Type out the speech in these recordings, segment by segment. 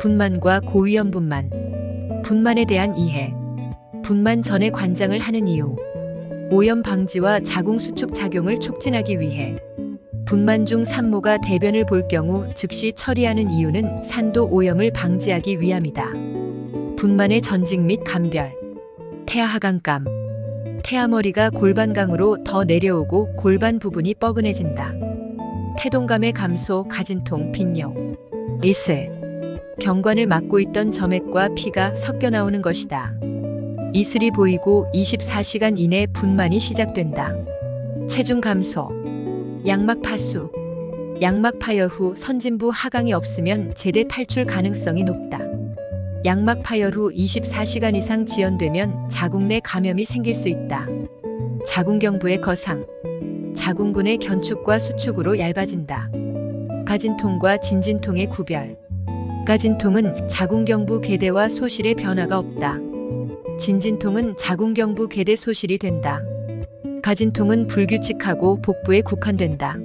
분만과 고위험 분만. 분만에 대한 이해. 분만 전에 관장을 하는 이유. 오염 방지와 자궁 수축 작용을 촉진하기 위해. 분만 중 산모가 대변을 볼 경우 즉시 처리하는 이유는 산도 오염을 방지하기 위함이다. 분만의 전직 및 감별. 태아하강감. 태아머리가 골반강으로 더 내려오고 골반 부분이 뻐근해진다. 태동감의 감소, 가진통, 빈뇨. 이슬. 경관을 막고 있던 점액과 피가 섞여 나오는 것이다. 이슬이 보이고 24시간 이내 분만이 시작된다. 체중 감소. 양막 파수. 양막 파열 후 선진부 하강이 없으면 제대 탈출 가능성이 높다. 양막 파열 후 24시간 이상 지연되면 자궁 내 감염이 생길 수 있다. 자궁경부의 거상. 자궁근의 견축과 수축으로 얇아진다. 가진통과 진진통의 구별. 가진통은 자궁경부 계대와 소실의 변화가 없다. 진진통은 자궁경부 계대 소실이 된다. 가진통은 불규칙하고 복부에 국한된다.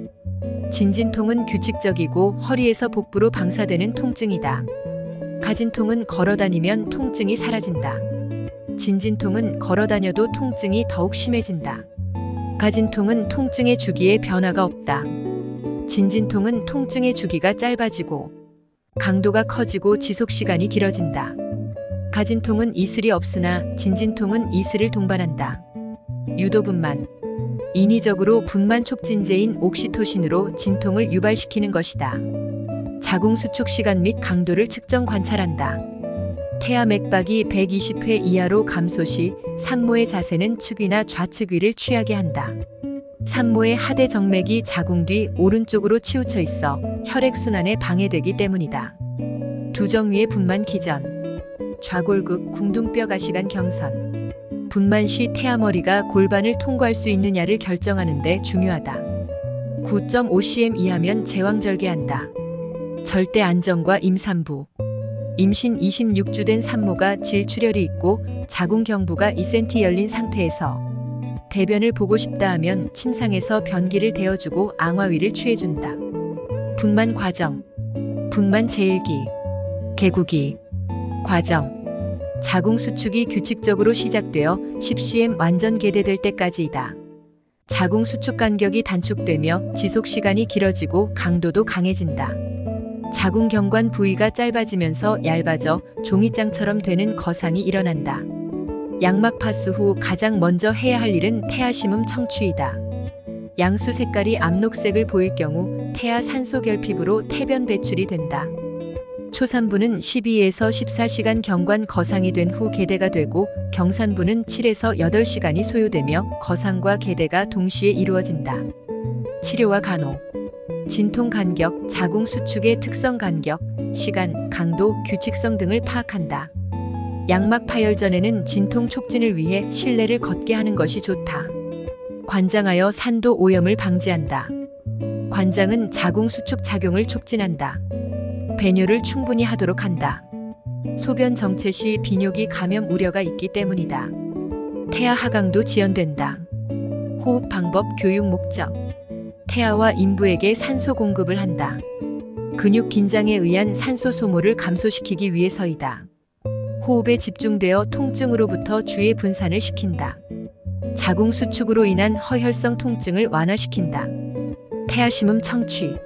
진진통은 규칙적이고 허리에서 복부로 방사되는 통증이다. 가진통은 걸어다니면 통증이 사라진다. 진진통은 걸어다녀도 통증이 더욱 심해진다. 가진통은 통증의 주기에 변화가 없다. 진진통은 통증의 주기가 짧아지고 강도가 커지고 지속시간이 길어진다. 가진통은 이슬이 없으나 진진통은 이슬을 동반한다. 유도분만. 인위적으로 분만 촉진제인 옥시토신으로 진통을 유발시키는 것이다. 자궁 수축 시간 및 강도를 측정 관찰한다. 태아 맥박이 120회 이하로 감소 시 산모의 자세는 측위나 좌측 위를 취하게 한다. 산모의 하대 정맥이 자궁 뒤 오른쪽으로 치우쳐 있어 혈액순환에 방해되기 때문이다. 두정 위의 분만 기전. 좌골극 궁둥뼈 가시관 경선. 분만 시 태아머리가 골반을 통과할 수 있느냐를 결정하는 데 중요하다. 9.5cm 이하면 제왕절개한다. 절대 안정과 임산부. 임신 26주 된 산모가 질출혈이 있고 자궁경부가 2cm 열린 상태에서 대변을 보고 싶다 하면 침상에서 변기를 대어주고 앙화위를 취해준다. 분만 과정. 분만 제1기. 개구기. 과정. 자궁 수축이 규칙적으로 시작되어 10cm 완전 개대될 때까지이다. 자궁 수축 간격이 단축되며 지속 시간이 길어지고 강도도 강해진다. 자궁 경관 부위가 짧아지면서 얇아져 종이장처럼 되는 거상이 일어난다. 양막 파수 후 가장 먼저 해야 할 일은 태아 심음 청취이다. 양수 색깔이 암록색을 보일 경우 태아 산소 결핍으로 태변 배출이 된다. 초산부는 12에서 14시간 경관 거상이 된 후 개대가 되고 경산부는 7에서 8시간이 소요되며 거상과 개대가 동시에 이루어진다. 치료와 간호. 진통 간격, 자궁 수축의 특성 간격, 시간, 강도, 규칙성 등을 파악한다. 양막 파열 전에는 진통 촉진을 위해 실내를 걷게 하는 것이 좋다. 관장하여 산도 오염을 방지한다. 관장은 자궁 수축 작용을 촉진한다. 배뇨를 충분히 하도록 한다. 소변 정체 시 비뇨기 감염 우려가 있기 때문이다. 태아 하강도 지연된다. 호흡 방법 교육 목적. 태아와 인부에게 산소 공급을 한다. 근육 긴장에 의한 산소 소모를 감소시키기 위해서이다. 호흡에 집중되어 통증으로부터 주의 분산을 시킨다. 자궁 수축으로 인한 허혈성 통증을 완화시킨다. 태아 심음 청취.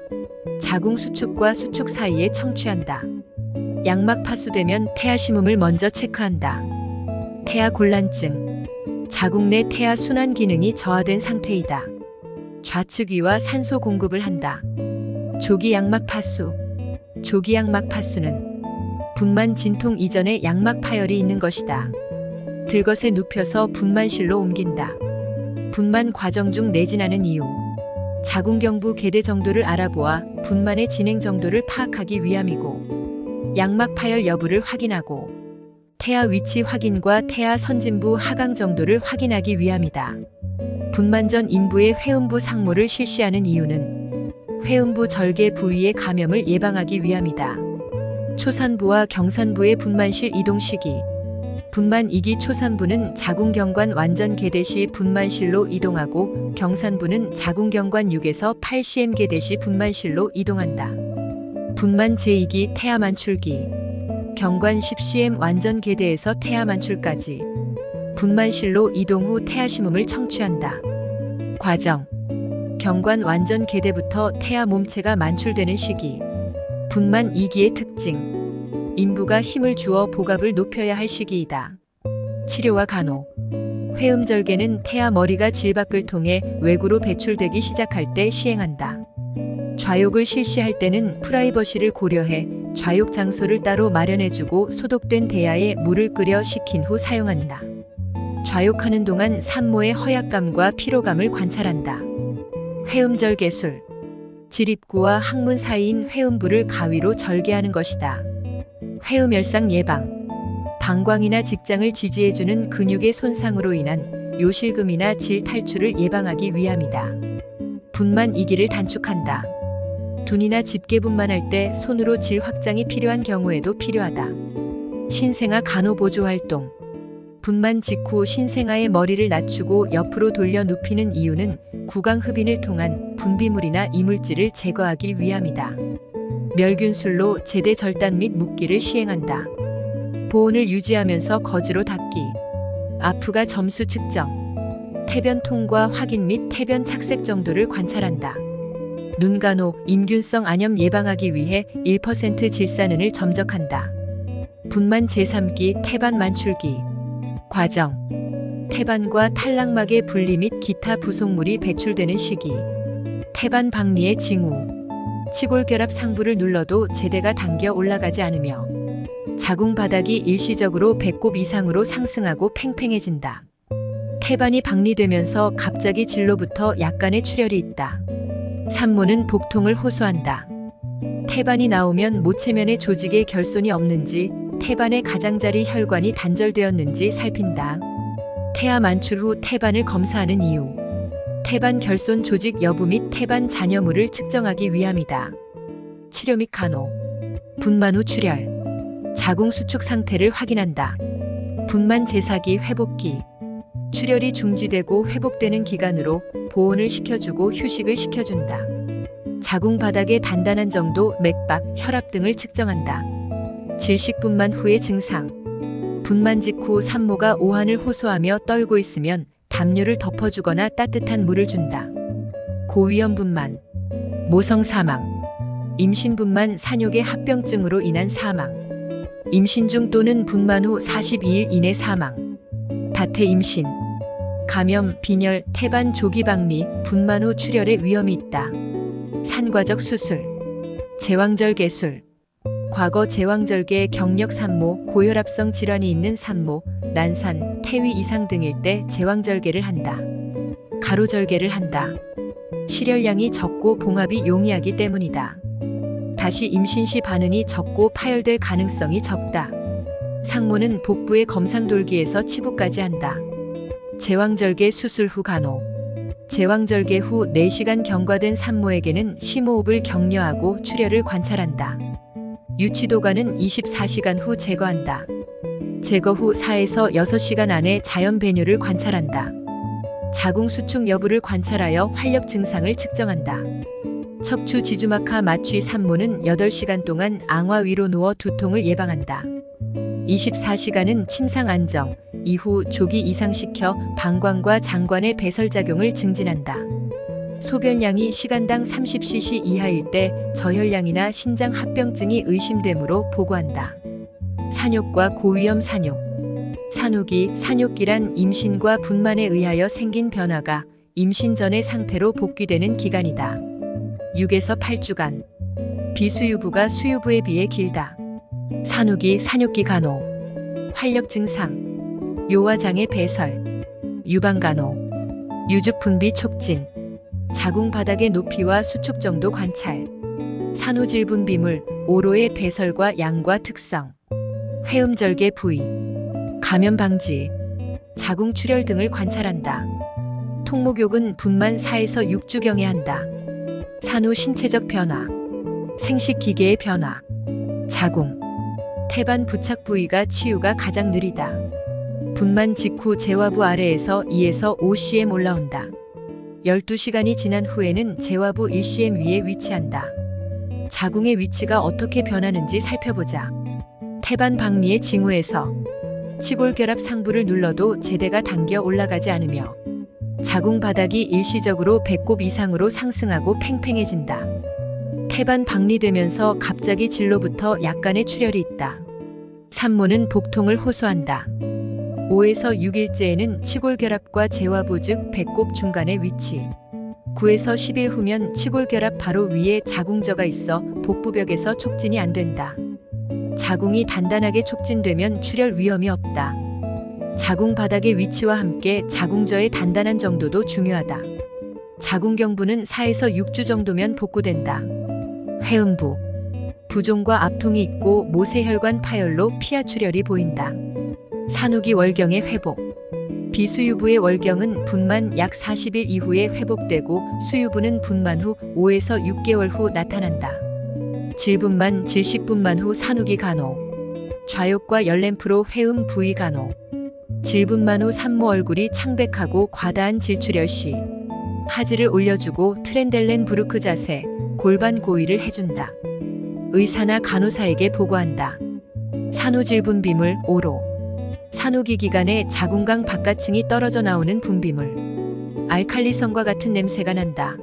자궁 수축과 수축 사이에 청취한다. 양막 파수되면 태아 심음을 먼저 체크한다. 태아 곤란증. 자궁 내 태아 순환 기능이 저하된 상태이다. 좌측위와 산소 공급을 한다. 조기 양막 파수. 조기 양막 파수는 분만 진통 이전에 양막 파열이 있는 것이다. 들것에 눕혀서 분만실로 옮긴다. 분만 과정 중 내진하는 이유. 자궁경부 개대 정도를 알아보아 분만의 진행 정도를 파악하기 위함이고, 양막 파열 여부를 확인하고 태아 위치 확인과 태아 선진부 하강 정도를 확인하기 위함이다. 분만 전 인부의 회음부 상모를 실시하는 이유는 회음부 절개 부위의 감염을 예방하기 위함이다. 초산부와 경산부의 분만실 이동 시기. 분만 2기 초산부는 자궁경관 완전 개대 시 분만실로 이동하고 경산부는 자궁경관 6에서 8cm 개대 시 분만실로 이동한다. 분만 제2기 태아 만출기. 경관 10cm 완전 개대에서 태아 만출까지. 분만실로 이동 후 태아 심음을 청취한다. 과정. 경관 완전 개대부터 태아 몸체가 만출되는 시기. 분만 2기의 특징. 인부가 힘을 주어 복압을 높여야 할 시기이다. 치료와 간호. 회음절개는 태아 머리가 질박을 통해 외구로 배출되기 시작할 때 시행한다. 좌욕을 실시할 때는 프라이버시를 고려해 좌욕 장소를 따로 마련해주고 소독된 대야에 물을 끓여 식힌 후 사용한다. 좌욕하는 동안 산모의 허약감과 피로감을 관찰한다. 회음절개술. 질입구와 항문 사이인 회음부를 가위로 절개하는 것이다. 회음열상 예방. 방광이나 직장을 지지해주는 근육의 손상으로 인한 요실금이나 질 탈출을 예방하기 위함이다. 분만 2기를 단축한다. 둔이나 집게 분만할 때 손으로 질 확장이 필요한 경우에도 필요하다. 신생아 간호 보조 활동. 분만 직후 신생아의 머리를 낮추고 옆으로 돌려 눕히는 이유는 구강 흡인을 통한 분비물이나 이물질을 제거하기 위함이다. 멸균술로 제대 절단 및 묶기를 시행한다. 보온을 유지하면서 거즈로 닦기. 아프가 점수 측정. 태변 통과 확인 및 태변 착색 정도를 관찰한다. 눈간호, 임균성 안염 예방하기 위해 1% 질산은을 점적한다. 분만 제3기 태반 만출기. 과정. 태반과 탈락막의 분리 및 기타 부속물이 배출되는 시기. 태반 박리의 징후. 치골결합 상부를 눌러도 제대가 당겨 올라가지 않으며 자궁 바닥이 일시적으로 배꼽 이상으로 상승하고 팽팽해진다. 태반이 박리되면서 갑자기 질로부터 약간의 출혈이 있다. 산모는 복통을 호소한다. 태반이 나오면 모체면의 조직에 결손이 없는지, 태반의 가장자리 혈관이 단절되었는지 살핀다. 태아 만출 후 태반을 검사하는 이유. 태반 결손 조직 여부 및 태반 잔여물을 측정하기 위함이다. 치료 및 간호. 분만 후 출혈. 자궁 수축 상태를 확인한다. 분만 제4기 회복기. 출혈이 중지되고 회복되는 기간으로 보온을 시켜주고 휴식을 시켜준다. 자궁 바닥의 단단한 정도, 맥박, 혈압 등을 측정한다. 질식 분만 후의 증상. 분만 직후 산모가 오한을 호소하며 떨고 있으면 담요를 덮어주거나 따뜻한 물을 준다. 고위험 분만. 모성 사망. 임신 분만 산욕의 합병증으로 인한 사망. 임신 중 또는 분만 후 42일 이내 사망. 다태 임신. 감염, 빈혈, 태반 조기 박리, 분만 후 출혈의 위험이 있다. 산과적 수술. 제왕절개술. 과거 제왕절개 경력 산모, 고혈압성 질환이 있는 산모, 난산, 태위 이상 등일 때 제왕절개를 한다. 가로절개를 한다. 실혈량이 적고 봉합이 용이하기 때문이다. 다시 임신 시 반응이 적고 파열될 가능성이 적다. 상모는 복부의 검상돌기에서 치부까지 한다. 제왕절개 수술 후 간호. 제왕절개 후 4시간 경과된 산모에게는 심호흡을 격려하고 출혈을 관찰한다. 유치도가는 24시간 후 제거한다. 제거 후 4에서 6시간 안에 자연 배뇨를 관찰한다. 자궁 수축 여부를 관찰하여 활력 증상을 측정한다. 척추 지주막하 마취 산모는 8시간 동안 앙화 위로 누워 두통을 예방한다. 24시간은 침상 안정, 이후 조기 이상시켜 방광과 장관의 배설작용을 증진한다. 소변량이 시간당 30cc 이하일 때 저혈량이나 신장 합병증이 의심되므로 보고한다. 산욕과 고위험 산욕. 산후기, 산욕기란 임신과 분만에 의하여 생긴 변화가 임신 전의 상태로 복귀되는 기간이다. 6에서 8주간. 비수유부가 수유부에 비해 길다. 산후기, 산욕기 간호. 활력 증상. 요화장애 배설. 유방 간호. 유즙 분비 촉진. 자궁 바닥의 높이와 수축 정도 관찰. 산후질 분비물, 오로의 배설과 양과 특성. 회음절개 부위. 감염 방지. 자궁 출혈 등을 관찰한다. 통목욕은 분만 4에서 6주경에 한다. 산후 신체적 변화. 생식 기계의 변화. 자궁. 태반 부착 부위가 치유가 가장 느리다. 분만 직후 재화부 아래에서 2에서 5cm 올라온다. 12시간이 지난 후에는 재화부 1cm 위에 위치한다. 자궁의 위치가 어떻게 변하는지 살펴보자. 태반 박리의 징후에서 치골결합 상부를 눌러도 제대가 당겨 올라가지 않으며 자궁 바닥이 일시적으로 배꼽 이상으로 상승하고 팽팽해진다. 태반 박리되면서 갑자기 질로부터 약간의 출혈이 있다. 산모는 복통을 호소한다. 5에서 6일째에는 치골결합과 재화부 즉 배꼽 중간의 위치, 9에서 10일 후면 치골결합 바로 위에 자궁저가 있어 복부벽에서 촉진이 안 된다. 자궁이 단단하게 촉진되면 출혈 위험이 없다. 자궁 바닥의 위치와 함께 자궁저의 단단한 정도도 중요하다. 자궁경부는 4에서 6주 정도면 복구된다. 회음부, 부종과 압통이 있고 모세혈관 파열로 피하 출혈이 보인다. 산후기 월경의 회복, 비수유부의 월경은 분만 약 40일 이후에 회복되고 수유부는 분만 후 5에서 6개월 후 나타난다. 질분만, 질식분만 후 산후기 간호, 좌욕과 열램프로 회음 부위 간호, 질분만 후 산모 얼굴이 창백하고 과다한 질출혈 시 하지를 올려주고 트렌델렌 부르크 자세, 골반 고위를 해준다. 의사나 간호사에게 보고한다. 산후질분비물 오로, 산후기 기간에 자궁강 바깥층이 떨어져 나오는 분비물, 알칼리성과 같은 냄새가 난다.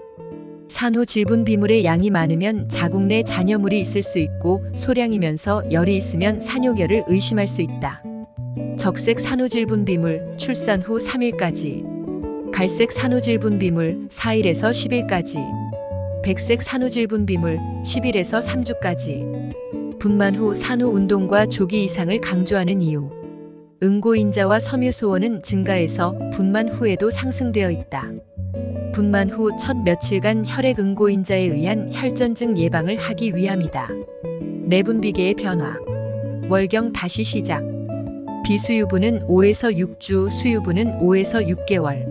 산후질분비물의 양이 많으면 자궁 내 잔여물이 있을 수 있고 소량이면서 열이 있으면 산요결을 의심할 수 있다. 적색 산후질분비물 출산 후 3일까지, 갈색 산후질분비물 4일에서 10일까지, 백색 산후질분비물 10일에서 3주까지. 분만 후 산후 운동과 조기 이상을 강조하는 이유, 응고인자와 섬유소원은 증가해서 분만 후에도 상승되어 있다. 분만 후 첫 며칠간 혈액 응고인자에 의한 혈전증 예방을 하기 위함이다. 내분비계의 변화, 월경 다시 시작, 비수유부는 5에서 6주, 수유부는 5에서 6개월.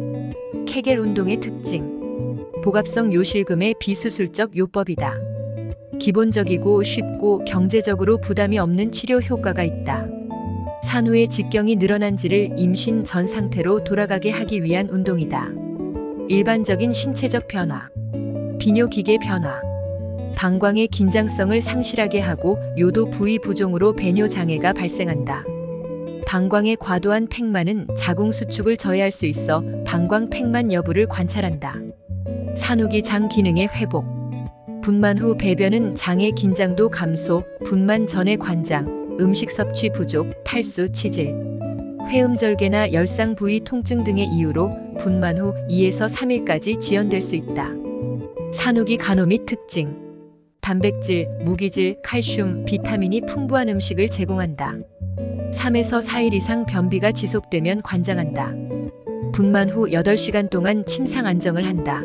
케겔 운동의 특징, 복압성 요실금의 비수술적 요법이다. 기본적이고 쉽고 경제적으로 부담이 없는 치료 효과가 있다. 산후의 직경이 늘어난지를 임신 전 상태로 돌아가게 하기 위한 운동이다. 일반적인 신체적 변화, 비뇨기계 변화, 방광의 긴장성을 상실하게 하고 요도 부위 부종으로 배뇨 장애가 발생한다. 방광의 과도한 팽만은 자궁 수축을 저해할 수 있어 방광 팽만 여부를 관찰한다. 산후기 장 기능의 회복, 분만 후 배변은 장의 긴장도 감소, 분만 전의 관장, 음식 섭취 부족, 탈수, 치질, 회음절개나 열상 부위 통증 등의 이유로 분만 후 2에서 3일까지 지연될 수 있다. 산후기 간호 및 특징, 단백질, 무기질, 칼슘, 비타민이 풍부한 음식을 제공한다. 3에서 4일 이상 변비가 지속되면 관장한다. 분만 후 8시간 동안 침상 안정을 한다.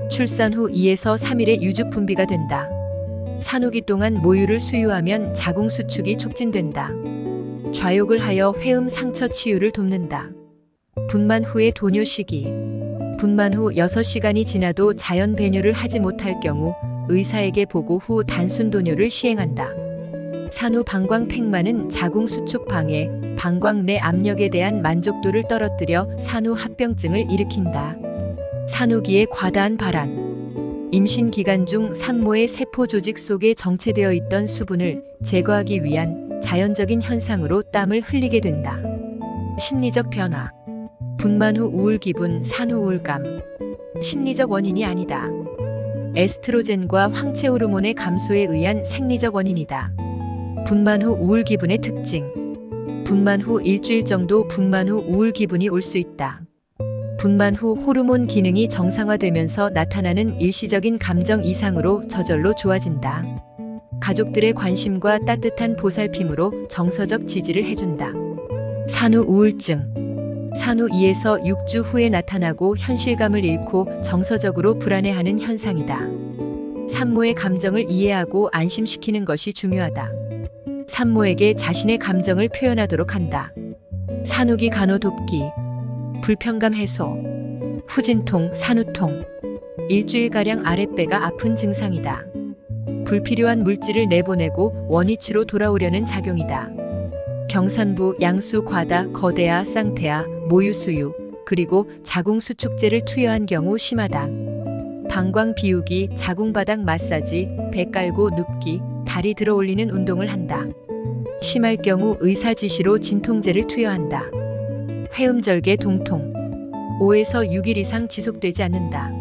출산 후 2에서 3일의 유주 분비가 된다. 산후기 동안 모유를 수유하면 자궁 수축이 촉진된다. 좌욕을 하여 회음 상처 치유를 돕는다. 분만 후의 도뇨 시기, 분만 후 6시간이 지나도 자연 배뇨를 하지 못할 경우 의사에게 보고 후 단순 도뇨를 시행한다. 산후 방광 팽만은 자궁 수축 방해, 방광 내 압력에 대한 만족도를 떨어뜨려 산후 합병증을 일으킨다. 산후기의 과다한 발한, 임신 기간 중 산모의 세포 조직 속에 정체되어 있던 수분을 제거하기 위한 자연적인 현상으로 땀을 흘리게 된다. 심리적 변화, 분만 후 우울 기분, 산후 우울감, 심리적 원인이 아니다. 에스트로겐과 황체 호르몬의 감소에 의한 생리적 원인이다. 분만 후 우울 기분의 특징, 분만 후 일주일 정도 분만 후 우울 기분이 올 수 있다. 분만 후 호르몬 기능이 정상화되면서 나타나는 일시적인 감정 이상으로 저절로 좋아진다. 가족들의 관심과 따뜻한 보살핌으로 정서적 지지를 해준다. 산후 우울증, 산후 2에서 6주 후에 나타나고 현실감을 잃고 정서적으로 불안해하는 현상이다. 산모의 감정을 이해하고 안심시키는 것이 중요하다. 산모에게 자신의 감정을 표현하도록 한다. 산후기 간호 돕기, 불편감 해소, 후진통, 산후통, 일주일가량 아랫배가 아픈 증상이다. 불필요한 물질을 내보내고 원위치로 돌아오려는 작용이다. 경산부, 양수, 과다, 거대아, 쌍태아, 모유수유, 그리고 자궁 수축제를 투여한 경우 심하다. 방광 비우기, 자궁바닥 마사지, 배 깔고 눕기, 다리 들어 올리는 운동을 한다. 심할 경우 의사 지시로 진통제를 투여한다. 회음절개 동통. 5에서 6일 이상 지속되지 않는다.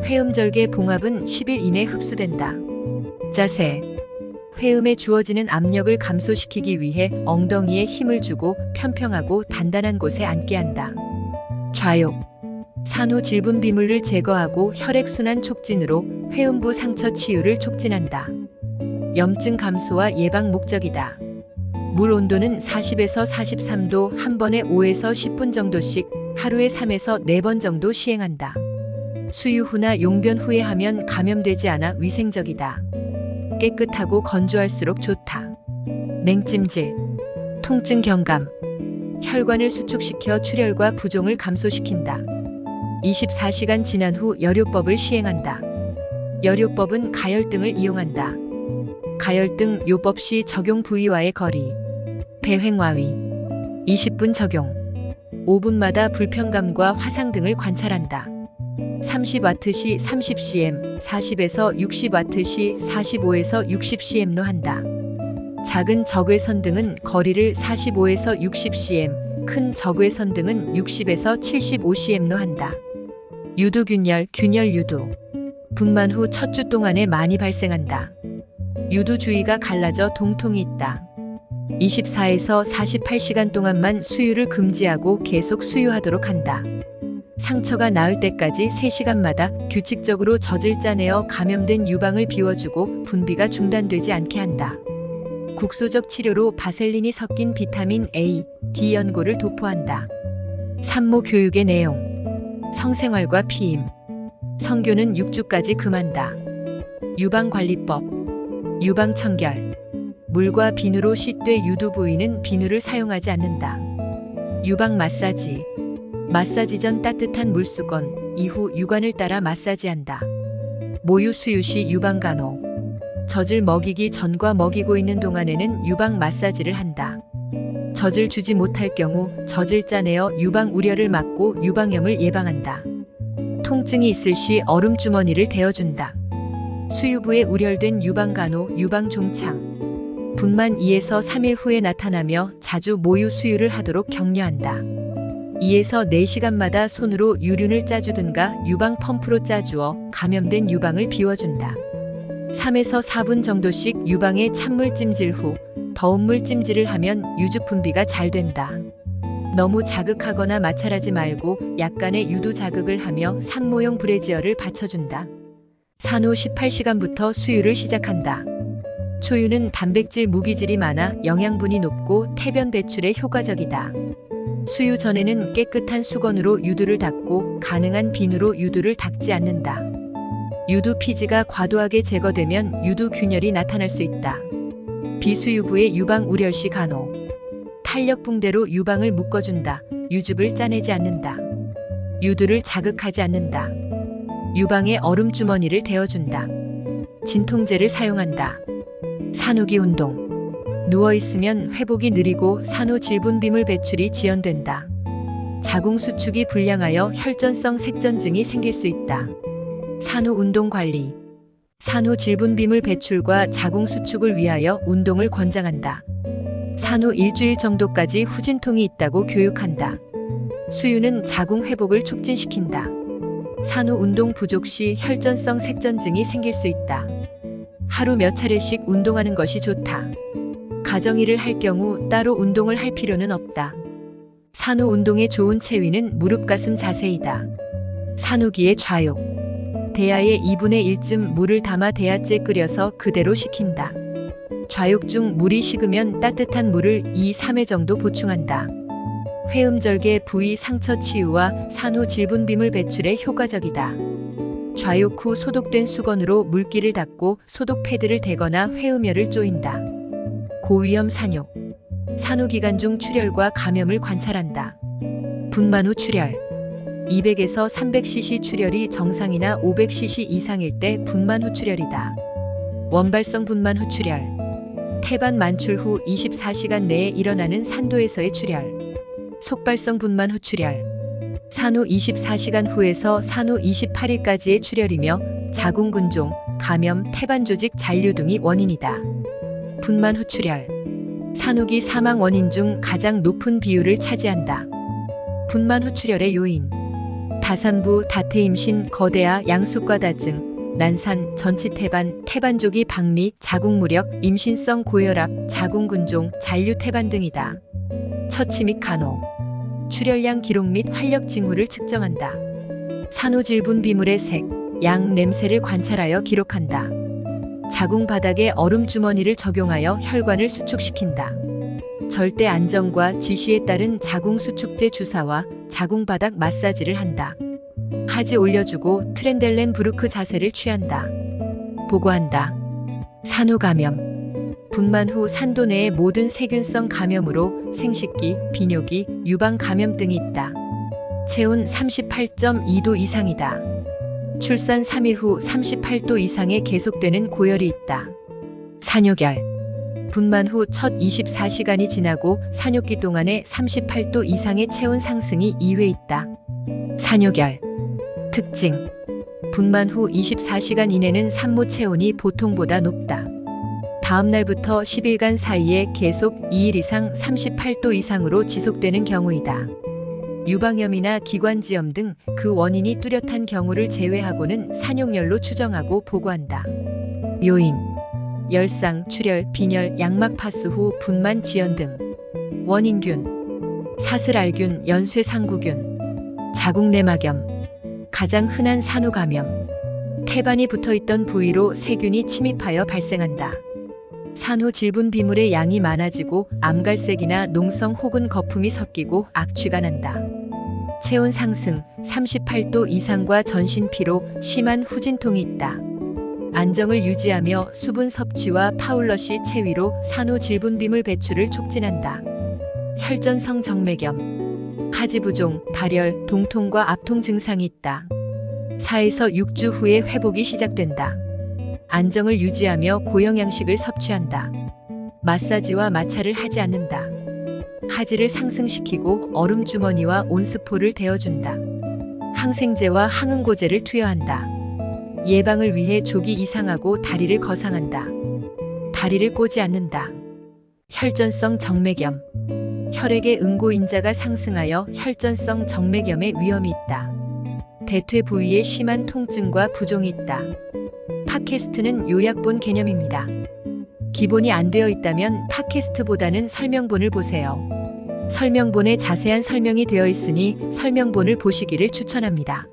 회음절개 봉합은 10일 이내 흡수된다. 자세. 회음에 주어지는 압력을 감소시키기 위해 엉덩이에 힘을 주고 편평하고 단단한 곳에 앉게 한다. 좌욕. 산후 질분 비물을 제거하고 혈액순환 촉진으로 회음부 상처 치유를 촉진한다. 염증 감소와 예방 목적이다. 물 온도는 40에서 43도, 한 번에 5에서 10분 정도씩 하루에 3에서 4번 정도 시행한다. 수유 후나 용변 후에 하면 감염되지 않아 위생적이다. 깨끗하고 건조할수록 좋다. 냉찜질. 통증 경감. 혈관을 수축시켜 출혈과 부종을 감소시킨다. 24시간 지난 후 열요법을 시행한다. 열요법은 가열등을 이용한다. 가열등 요법 시 적용 부위와의 거리. 배횡와위. 20분 적용. 5분마다 불편감과 화상 등을 관찰한다. 30W 시 30cm, 40에서 60W 시 45에서 60cm로 한다. 작은 적외선 등은 거리를 45에서 60cm, 큰 적외선 등은 60에서 75cm로 한다. 유두균열, 균열 유두. 분만 후 첫 주 동안에 많이 발생한다. 유두 주위가 갈라져 동통이 있다. 24에서 48시간 동안만 수유를 금지하고 계속 수유하도록 한다. 상처가 나을 때까지 3시간마다 규칙적으로 젖을 짜내어 감염된 유방을 비워주고 분비가 중단되지 않게 한다. 국소적 치료로 바셀린이 섞인 비타민 A, D 연고를 도포한다. 산모 교육의 내용. 성생활과 피임. 성교는 6주까지 금한다. 유방관리법. 유방청결. 물과 비누로 씻되 유두 부위는 비누를 사용하지 않는다. 유방 마사지. 마사지 전 따뜻한 물수건, 이후 유관을 따라 마사지한다. 모유 수유 시 유방간호. 젖을 먹이기 전과 먹이고 있는 동안에는 유방 마사지를 한다. 젖을 주지 못할 경우 젖을 짜내어 유방 우려를 막고 유방염을 예방한다. 통증이 있을 시 얼음 주머니를 대어준다. 수유부에 우렬된 유방간호, 유방종창. 분만 2에서 3일 후에 나타나며 자주 모유 수유를 하도록 격려한다. 2에서 4시간마다 손으로 유륜을 짜주든가 유방 펌프로 짜주어 감염된 유방을 비워준다. 3에서 4분 정도씩 유방에 찬물 찜질 후 더운 물 찜질을 하면 유주 분비가 잘 된다. 너무 자극하거나 마찰하지 말고 약간의 유두 자극을 하며 산모용 브래지어를 받쳐준다. 산후 18시간부터 수유를 시작한다. 초유는 단백질 무기질이 많아 영양분이 높고 태변 배출에 효과적이다. 수유 전에는 깨끗한 수건으로 유두를 닦고 가능한 비누로 유두를 닦지 않는다. 유두 피지가 과도하게 제거되면 유두 균열이 나타날 수 있다. 비수유부의 유방 우렬 시 간호. 탄력 붕대로 유방을 묶어준다. 유즙을 짜내지 않는다. 유두를 자극하지 않는다. 유방에 얼음 주머니를 대어준다. 진통제를 사용한다. 산후기 운동. 누워있으면 회복이 느리고 산후 질분 비물 배출이 지연된다. 자궁 수축이 불량하여 혈전성 색전증이 생길 수 있다. 산후 운동 관리. 산후 질분 비물 배출과 자궁 수축을 위하여 운동을 권장한다. 산후 일주일 정도까지 후진통이 있다고 교육한다. 수유는 자궁 회복을 촉진시킨다. 산후 운동 부족 시 혈전성 색전증이 생길 수 있다. 하루 몇 차례씩 운동하는 것이 좋다. 가정일을 할 경우 따로 운동을 할 필요는 없다. 산후 운동에 좋은 체위는 무릎 가슴 자세이다. 산후기의 좌욕. 대야에 2분의 1쯤 물을 담아 대야째 끓여서 그대로 식힌다. 좌욕 중 물이 식으면 따뜻한 물을 2-3회 정도 보충한다. 회음절개 부위 상처 치유와 산후 질분 비물 배출에 효과적이다. 좌욕 후 소독된 수건으로 물기를 닦고 소독 패드를 대거나 회음열을 쪼인다. 고위험 산욕. 산후기간 중 출혈과 감염을 관찰한다. 분만 후 출혈. 200에서 300cc 출혈이 정상이나 500cc 이상일 때 분만 후 출혈이다. 원발성 분만 후 출혈. 태반 만출 후 24시간 내에 일어나는 산도에서의 출혈. 속발성 분만 후 출혈. 산후 24시간 후에서 산후 28일까지의 출혈이며 자궁 근종, 감염, 태반 조직 잔류 등이 원인이다. 분만 후 출혈. 산후기 사망 원인 중 가장 높은 비율을 차지한다. 분만 후 출혈의 요인. 다산부, 다태임신, 거대아, 양수과다증, 난산, 전치태반, 태반조기 박리, 자궁무력, 임신성 고혈압, 자궁근종, 잔류태반 등이다. 처치 및 간호. 출혈량 기록 및 활력 징후를 측정한다. 산후질분 비물의 색, 양, 냄새를 관찰하여 기록한다. 자궁 바닥에 얼음 주머니를 적용하여 혈관을 수축시킨다. 절대 안정과 지시에 따른 자궁 수축제 주사와 자궁 바닥 마사지를 한다. 하지 올려주고 트렌델렌 부르크 자세를 취한다. 보고한다. 산후 감염. 분만 후 산도 내의 모든 세균성 감염으로 생식기, 비뇨기, 유방 감염 등이 있다. 체온 38.2도 이상이다. 출산 3일 후 38도 이상에 계속되는 고열이 있다. 산요결. 분만 후 첫 24시간이 지나고 산욕기 동안에 38도 이상의 체온 상승이 2회 있다. 산요결. 특징. 분만 후 24시간 이내는 산모 체온이 보통보다 높다. 다음 날부터 10일간 사이에 계속 2일 이상 38도 이상으로 지속되는 경우이다. 유방염이나 기관지염 등 그 원인이 뚜렷한 경우를 제외하고는 산욕열로 추정하고 보고한다. 요인. 열상, 출혈, 빈혈, 양막 파수 후 분만 지연 등. 원인균. 사슬알균, 연쇄상구균. 자궁내막염. 가장 흔한 산후감염. 태반이 붙어있던 부위로 세균이 침입하여 발생한다. 산후 질분 비물의 양이 많아지고 암갈색이나 농성 혹은 거품이 섞이고 악취가 난다. 체온 상승, 38도 이상과 전신 피로, 심한 후진통이 있다. 안정을 유지하며 수분 섭취와 파울러시 체위로 산후 질분 비물 배출을 촉진한다. 혈전성 정맥염. 하지부종, 발열, 동통과 압통 증상이 있다. 4에서 6주 후에 회복이 시작된다. 안정을 유지하며 고영양식을 섭취한다. 마사지와 마찰을 하지 않는다. 하지를 상승시키고 얼음 주머니와 온수포를 데워준다. 항생제와 항응고제를 투여한다. 예방을 위해 족이 이상하고 다리를 거상한다. 다리를 꼬지 않는다. 혈전성 정맥염. 혈액의 응고인자가 상승하여 혈전성 정맥염의 위험이 있다. 대퇴 부위에 심한 통증과 부종이 있다. 팟캐스트는 요약본 개념입니다. 기본이 안 되어 있다면 팟캐스트보다는 설명본을 보세요. 설명본에 자세한 설명이 되어 있으니 설명본을 보시기를 추천합니다.